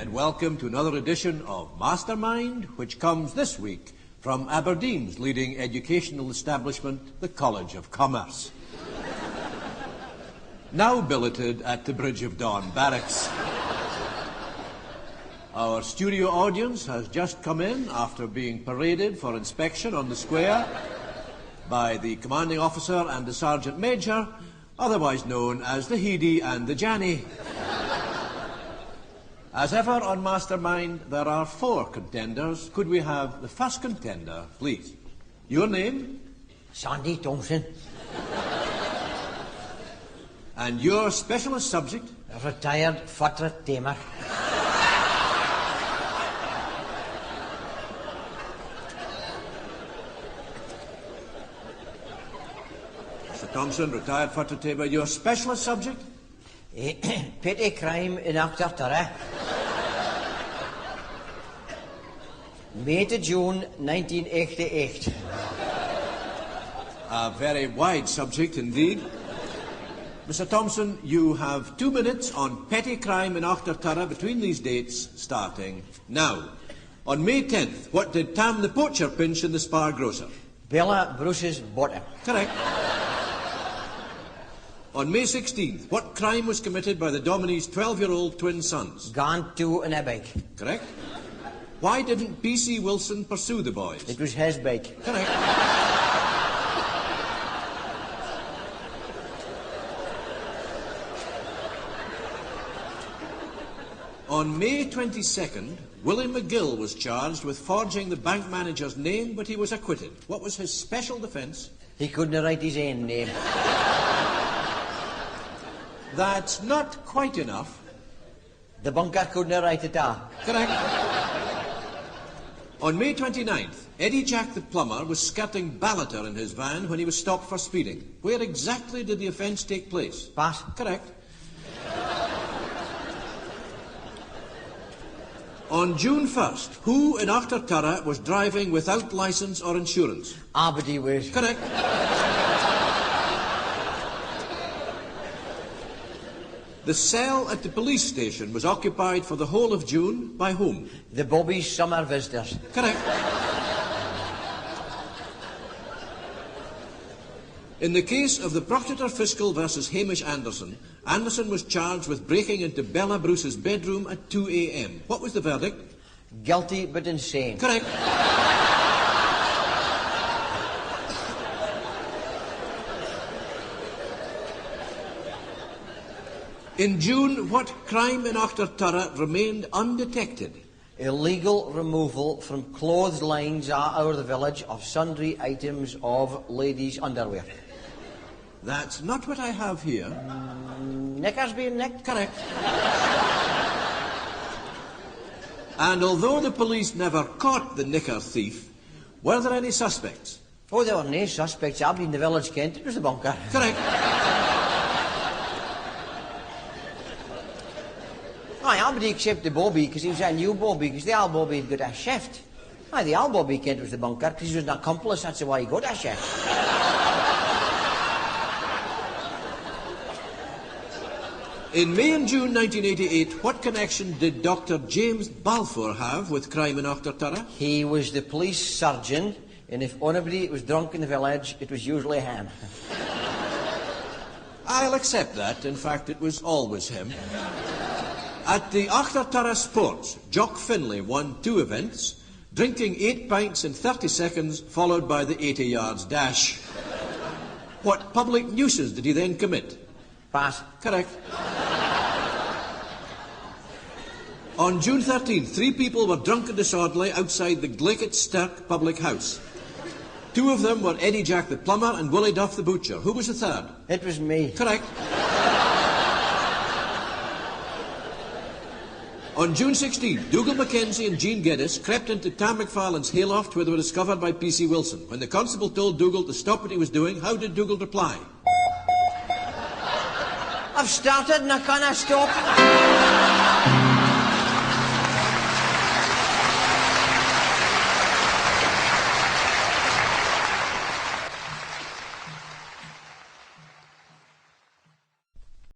and welcome to another edition of Mastermind, which comes this week from Aberdeen's leading educational establishment, the College of Commerce. Now billeted at the Bridge of Dawn Barracks. Our studio audience has just come in after being paraded for inspection on the square by the commanding officer and the sergeant major, otherwise known as the Heedy and the Janny. As ever on Mastermind, there are 4 contenders. Could we have the first contender, please? Your name? Sandy Thompson. And your specialist subject? A retired fatrat tamer. Mr. Thompson, retired fatrat tamer. Your specialist subject? Petty crime in Octorturra. May to June 1988. A very wide subject indeed. Mr. Thompson, you have 2 minutes on petty crime in Octorturra between these dates, starting now. On May 10th, what did Tam the poacher pinch in the Spar grocer? Bella Bruce's bottom. Correct. On May 16th, what crime was committed by the Dominie's 12-year-old twin sons? Gone to in a bike. Correct. Why didn't P.C. Wilson pursue the boys? It was his bike. Correct. On May 22nd, Willie McGill was charged with forging the bank manager's name, but he was acquitted. What was his special defence? He couldn't write his own name. That's not quite enough. The bunker couldn't write it all. Correct. On May 29th, Eddie Jack the plumber was skirting Ballater in his van when he was stopped for speeding. Where exactly did the offence take place? Pass. Correct. On June 1st, who in Octorturra was driving without licence or insurance? Aberdeen was. Correct. The cell at the police station was occupied for the whole of June by whom? The Bobby's summer visitors. Correct. In the case of the Procurator Fiscal versus Hamish Anderson, Anderson was charged with breaking into Bella Bruce's bedroom at 2 a.m. What was the verdict? Guilty but insane. Correct. In June, what crime in Octorturra remained undetected? Illegal removal from clotheslines out of the village of sundry items of ladies' underwear. That's not what I have here. Knickers being nicked? Correct. And although the police never caught the knicker thief, were there any suspects? Oh, there were no suspects. I've been in the village, Kent. It was the bunker. Correct. Aye, Aberdeen except the Bobby, because he was a new Bobby, because the old Bobby had got a shift. Aye, the old Bobby Kent was the bunker, because he was an accomplice, that's why he got a shift. In May and June 1988, what connection did Dr. James Balfour have with crime in Octorturra? He was the police surgeon, and if anybody was drunk in the village, it was usually him. I'll accept that. In fact, it was always him. At the Octorturra Sports, Jock Finlay won 2 events, drinking 8 pints in 30 seconds, followed by the 80 yards dash. What public nuisance did he then commit? Pass. Correct. On June 13th, 3 people were drunk and disorderly outside the Glaket Stirk public house. 2 of them were Eddie Jack the plumber and Willie Duff the butcher. Who was the third? It was me. Correct. On June 16th, Dougal Mackenzie and Jean Geddes crept into Tam McFarlane's hayloft where they were discovered by P.C. Wilson. When the constable told Dougal to stop what he was doing, how did Dougal reply? I've started and I can't stop.